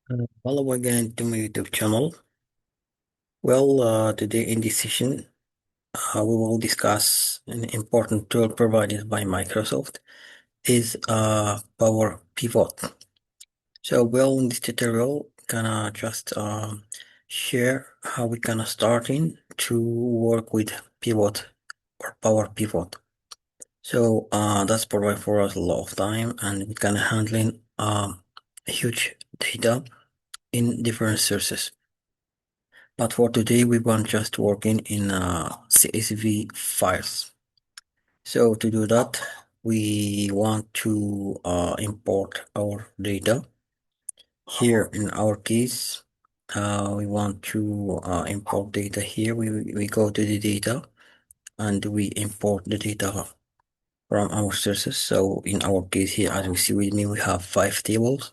Hello again to my YouTube channel. Today in this session, we will discuss an important tool provided by Microsoft is Power Pivot. In this tutorial, gonna just share how we gonna starting to work with Pivot or Power Pivot. That's provide for us a lot of time, and we gonna handling huge data in different sources. But for today, we want just working in CSV files. So to do that, we want to import our data. Here in our case, we want to import data here. We go to the data and we import the data from our sources. So in our case here, as we see with me, we have 5 tables.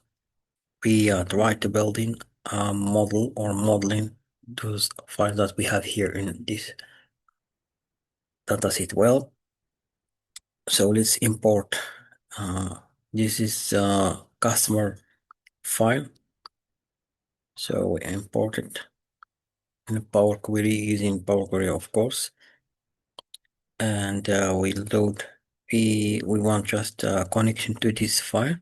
We try to build in a model or modeling those files that we have here in this dataset. So let's import. This is a customer file. So we import it in Power Query using Power Query, of course, and we load. We want just a connection to this file.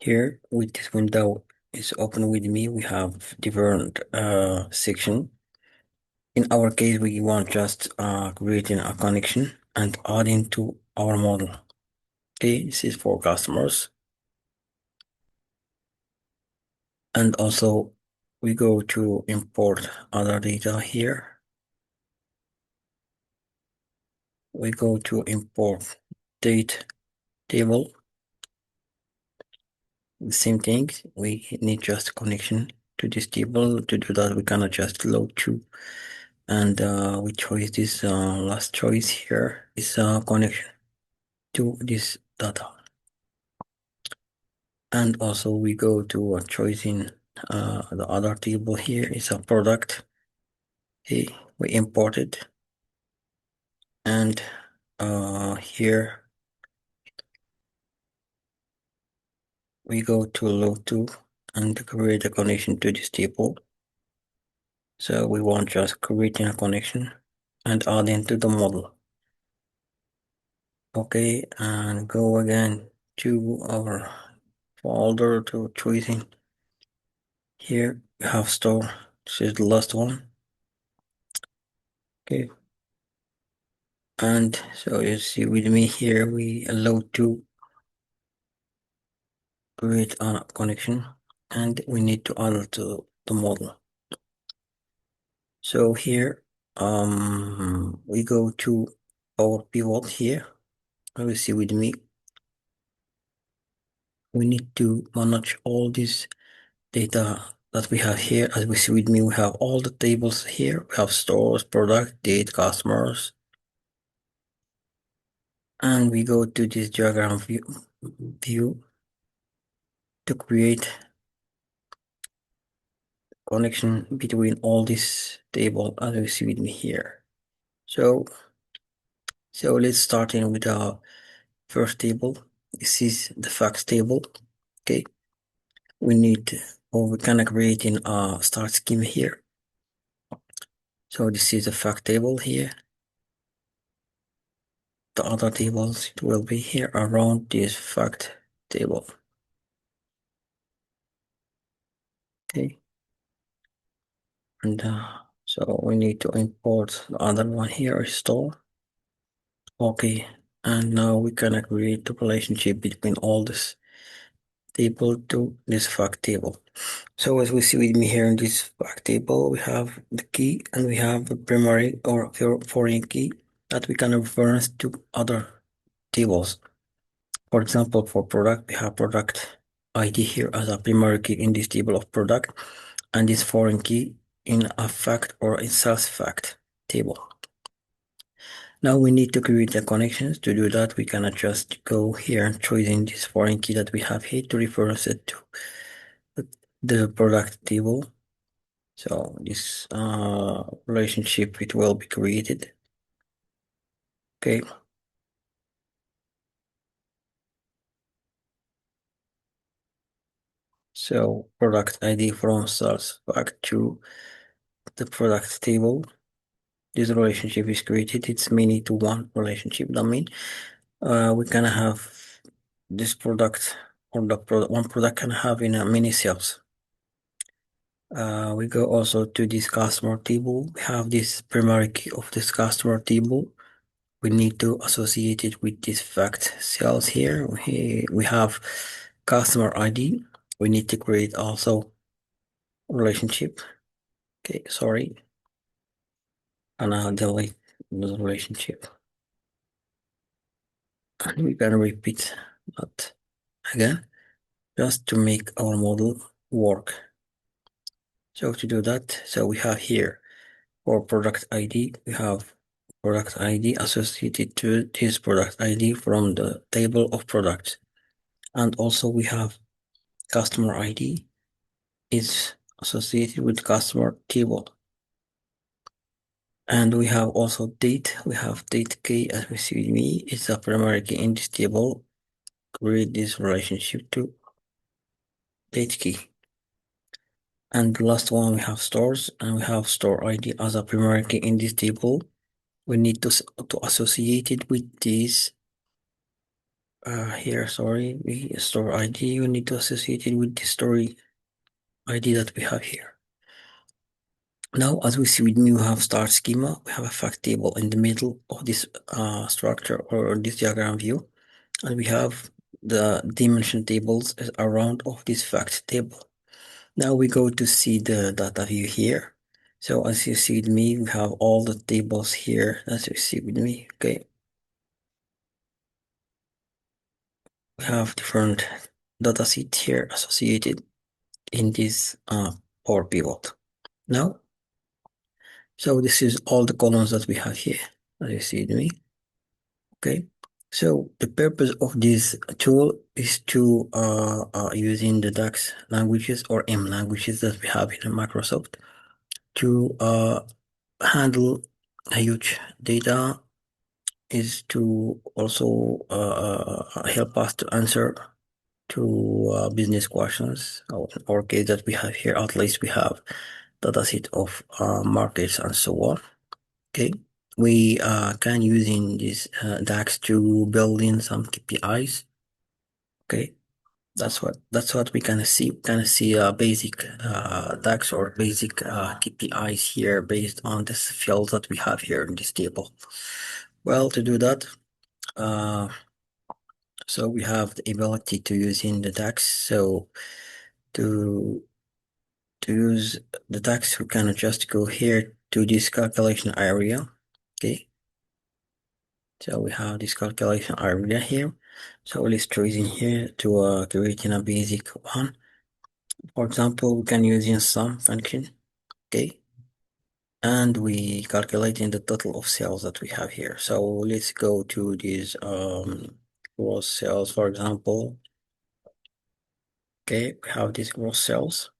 Here with this window is open with me. We have different section. In our case, we want just creating a connection and adding to our model. Okay, this is for customers. And also we go to import other data here. We go to import date table. The same thing, we need just a connection to this table. To do that, we cannot just load to, and we choose this last choice here is a connection to this data. And also we go to choosing the other table here is a product. Okay, we import it, and here we go to load to and create a connection to this table. So we want just creating a connection and add into the model. Okay, and go again to our folder to choosing. Here we have store. This is the last one. Okay. And so you see with me here, we allow to create a connection and we need to add it to the model. So here, we go to our pivot here. You see with me, we need to manage all this data that we have here. As we see with me, we have all the tables here. We have stores, product, date, customers. And we go to this diagram view to create connection between all this table as we see with me here. So let's start in with the first table. This is the facts table. Okay, we need, or we can create in a start scheme here. So this is the fact table here. The other tables will be here around this fact table. Okay, and so we need to import the other one here, store. Okay, and now we can create the relationship between all this table to this fact table. So as we see with me here in this fact table, we have the key and we have a primary or foreign key that we can reference to other tables. For example, for product, we have product ID here as a primary key in this table of product, and this foreign key in a fact or in sales fact table. Now we need to create the connections. To do that, we cannot just go here and choosing this foreign key that we have here to reference it to the product table. So this relationship, it will be created. Okay. So product ID from source back to the product table. This relationship is created. It's many to one relationship. That means we can have this product or the product, one product can have in a many cells. We go also to this customer table. We have this primary key of this customer table. We need to associate it with this fact cells here. We have customer ID. We need to create also relationship. Okay, sorry. And I'll delete the relationship. And we can repeat that again, just to make our model work. So to do that, so we have here for product ID, we have product ID associated to this product ID from the table of products. And also we have customer ID is associated with customer table. And we have also date. We have date key as we see with me. It's a primary key in this table. Create this relationship to date key. And the last one we have stores, and we have store ID as a primary key in this table. We need to associate it with this here, sorry, we store ID. We need to associate it with the story ID that we have here. Now, as we see with me, we have start schema. We have a fact table in the middle of this structure or this diagram view, and we have the dimension tables around of this fact table. Now we go to see the data view here. So as you see with me, we have all the tables here as you see with me. Okay, we have different data sets here associated in this Power Pivot. Now, so this is all the columns that we have here, as you see with me. Okay, so the purpose of this tool is to using the DAX languages or M languages that we have in Microsoft to handle huge data, is to also help us to answer to business questions. In our case that we have here, at least we have dataset of markets and so on. Okay, we can using this DAX to build in some KPIs. Okay, that's what we can see. We can see a basic DAX or basic KPIs here based on this field that we have here in this table. Well, to do that, so we have the ability to use in the DAX. So to use the DAX, we can just go here to this calculation area. Okay. So we have this calculation area here. So let's choose in here to creating a basic one. For example, we can use in sum function. Okay. And we calculating the total of cells that we have here. So let's go to these gross cells, for example. Okay, we have these gross cells.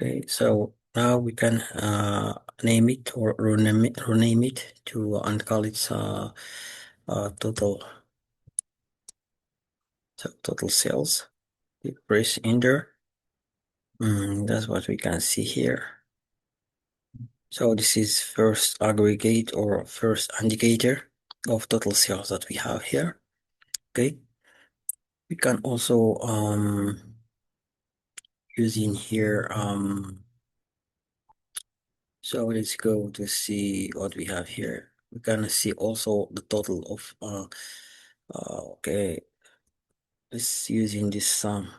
Okay, so now we can name it or rename it to and call it total. So total cells. We press enter. That's what we can see here. So this is first aggregate or first indicator of total cells that we have here. Okay. We can also use in here so let's go to see what we have here. We can see also the total of okay, let's using this sum.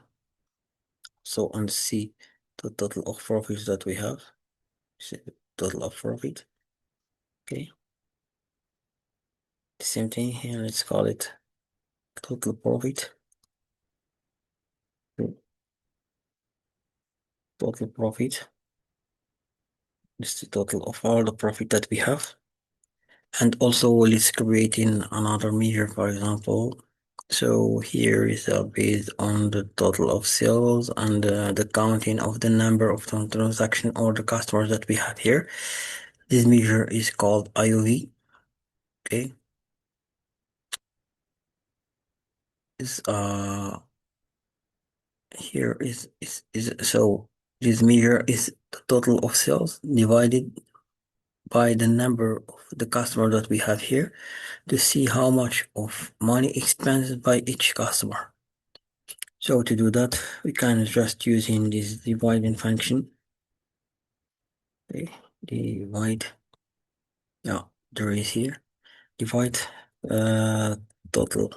So and see the total of profits that we have. See the total of profit. Okay. The same thing here, let's call it total profit. Total profit. This is the total of all the profit that we have. And also let's create in another measure, for example. So here is based on the total of sales and the counting of the number of transaction or the customers that we have here. This measure is called IOV. Okay. Is here is so this measure is the total of sales divided by the number of the customer that we have here to see how much of money expended by each customer. So to do that, we can just using this dividing function. Okay, divide. Yeah, there is here. Divide total.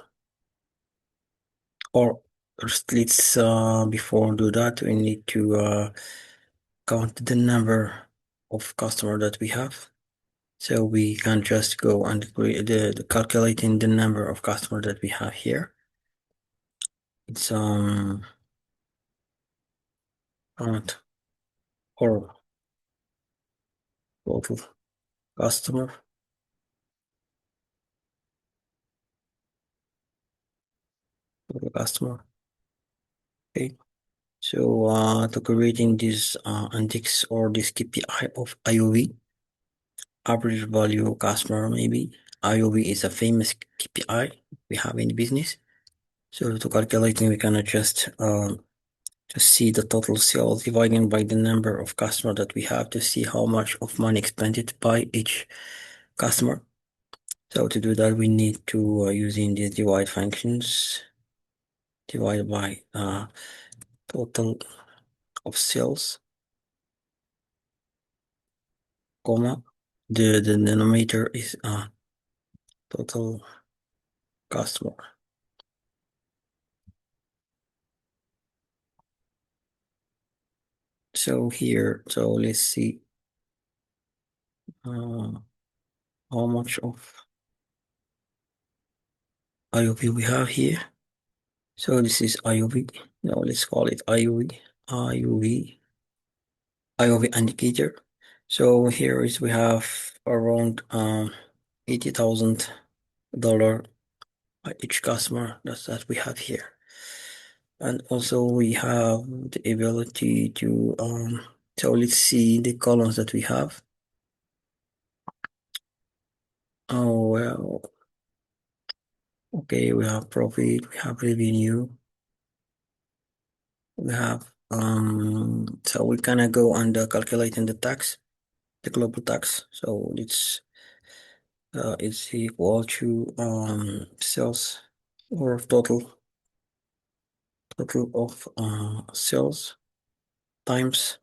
Or first, let's before do that, we need to count the number of customer that we have. So we can just go and create the calculating the number of customer that we have here. It's count or total customer, total customer. Okay. So to creating this index or this KPI of IOV, average value customer maybe. IOV is a famous KPI we have in the business. So to calculating, we can just see the total sales dividing by the number of customer that we have to see how much of money expended by each customer. So to do that, we need to using these divide functions, divide by total of sales, comma, the denominator is total customer. So here, so let's see how much of IOV we have here. So this is IOV. Now let's call it IOV, IOV indicator. So here is we have around $80,000 by each customer that we have here. And also we have the ability to so let's see the columns that we have. Oh well, okay, we have profit, we have revenue, we have so we gonna go under calculating the tax, the global tax. So it's equal to sales or total of sales times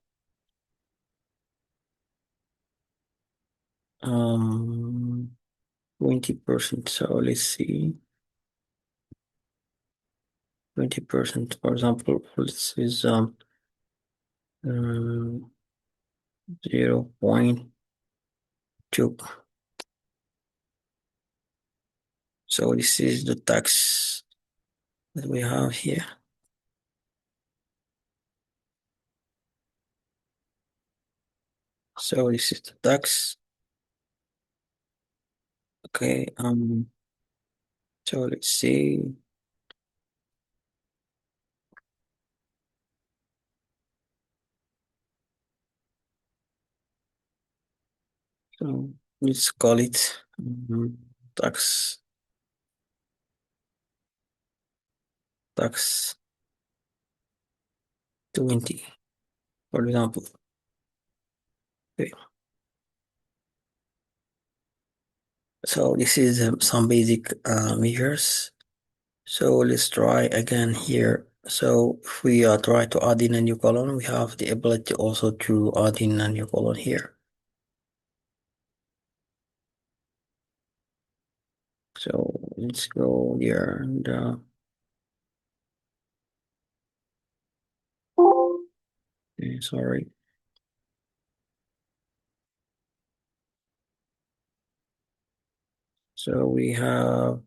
20%. So let's see 20%, for example, this is 0.2. So this is the tax that we have here. So this is the tax. Okay, so let's see. So let's call it tax 20, for example. Okay. So this is some basic measures. So let's try again here. So if we try to add in a new column, we have the ability also to add in a new column here. So let's go here and okay, sorry. So we have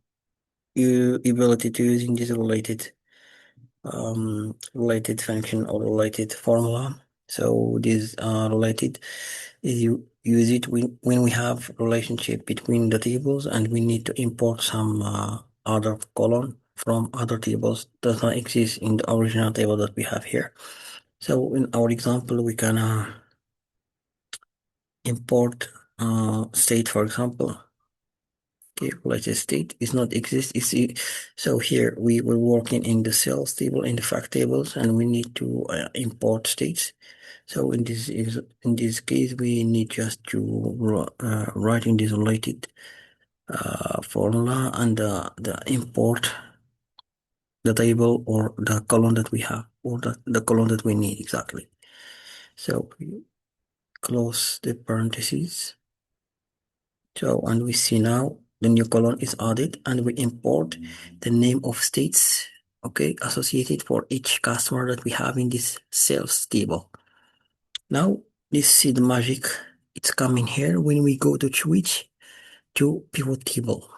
ability to using this related function or related formula. So this related is you use it when we have relationship between the tables and we need to import some other column from other tables does not exist in the original table that we have here. So in our example, we can import state, for example. Okay, related state is not exist. So here we were working in the sales table, in the fact tables, and we need to import states. So in this case, we need just to write in this related formula and the import the table or the column that we have, or the column that we need exactly. So we close the parentheses. So, and we see now the new column is added, and we import the name of states, okay, associated for each customer that we have in this sales table. Now, let's see the magic. It's coming here when we go to switch to pivot table.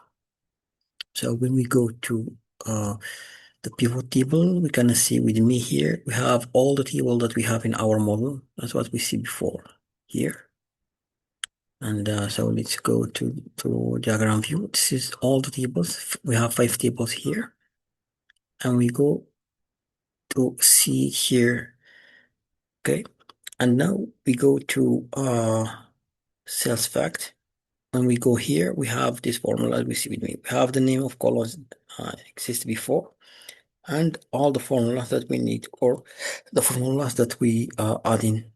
So when we go to the pivot table, we can see with me here, we have all the table that we have in our model. That's what we see before here. And so let's go to diagram view. This is all the tables. We have 5 tables here. And we go to see here. Okay. And now we go to sales fact. When we go here, we have this formula we see with me. We have the name of columns exist before, and all the formulas that we need, or the formulas that we add in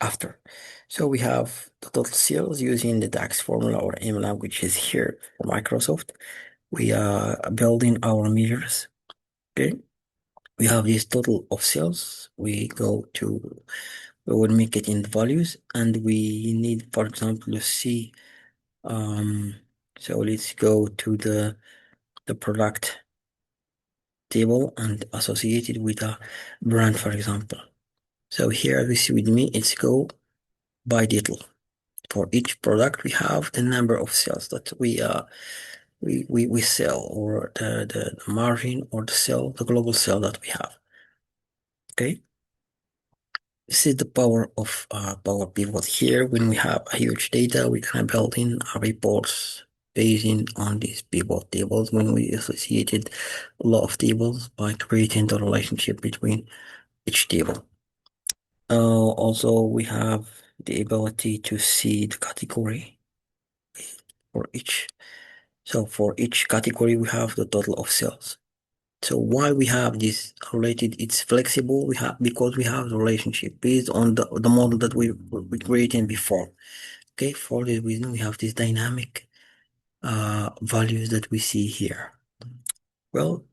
after. So we have the total sales using the DAX formula or MLab, which is here for Microsoft. We are building our measures. Okay. We have this total of sales. We will make it in values, and we need, for example, to see, so let's go to the product table and associate it with a brand, for example. So here we see with me, it's go by title. For each product, we have the number of sales that we sell, or the margin, or the global sale that we have. Okay. This is the power of Power Pivot. Here, when we have a huge data, we can build in our reports basing on these pivot tables, when we associated a lot of tables by creating the relationship between each table. Also, we have the ability to see the category for each. So for each category, we have the total of sales. So why we have this related, it's flexible, because we have the relationship based on the model that we created before. Okay, for this reason, we have this dynamic values that we see here. Well,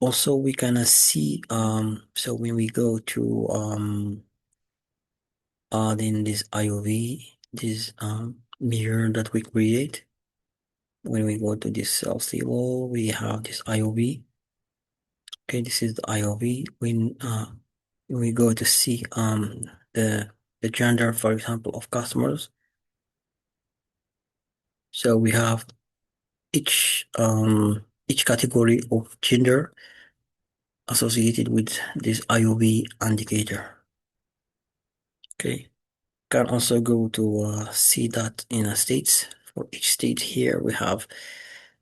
also we can see, so when we go to add in this IOV, this mirror that we create, when we go to this sales table, we have this IOV. Okay, this is the IOV. When we go to see the gender, for example, of customers. So we have each category of gender associated with this IOV indicator. Okay, can also go to see that in a states. For each state here, we have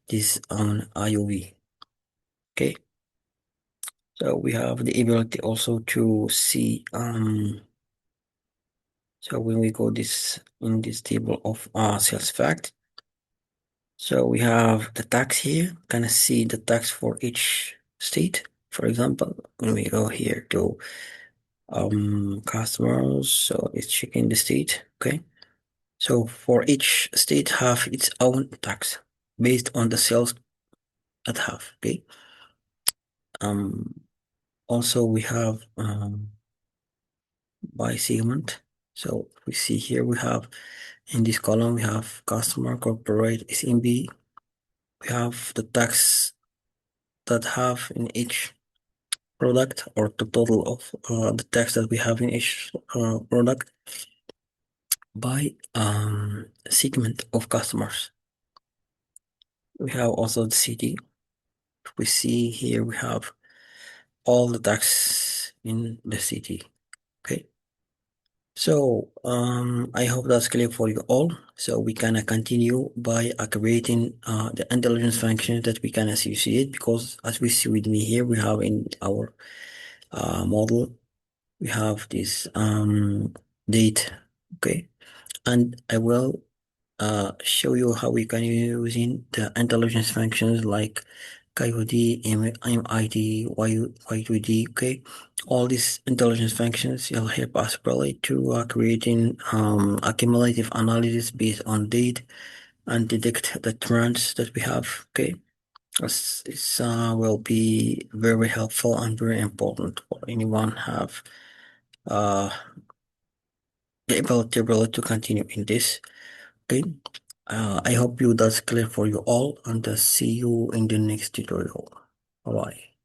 this IOV. Okay, so we have the ability also to see so when we go in this table of sales fact, so we have the tax here. Can I see the tax for each state? For example, when we go here to customers, so it's checking the state. Okay, so for each state have its own tax based on the sales it have. Okay, also we have by segment. So we see here we have in this column we have customer, corporate, SMB. We have the tax that have in each product, or the total of the tax that we have in each product by segment of customers. We have also the city. We see here we have all the tax in the city. Okay. So I hope that's clear for you all. So we can continue by creating the intelligence functions that we can associate, because as we see with me here, we have in our model, we have this date. Okay, and I will show you how we can using the intelligence functions like KOD, MID, Y2D, okay? All these intelligence functions will help us probably to creating a cumulative analysis based on data and detect the trends that we have, okay? It's will be very helpful and very important for anyone have uh the ability really to continue in this. Okay. I hope you that's clear for you all and see you in the next tutorial. Bye bye.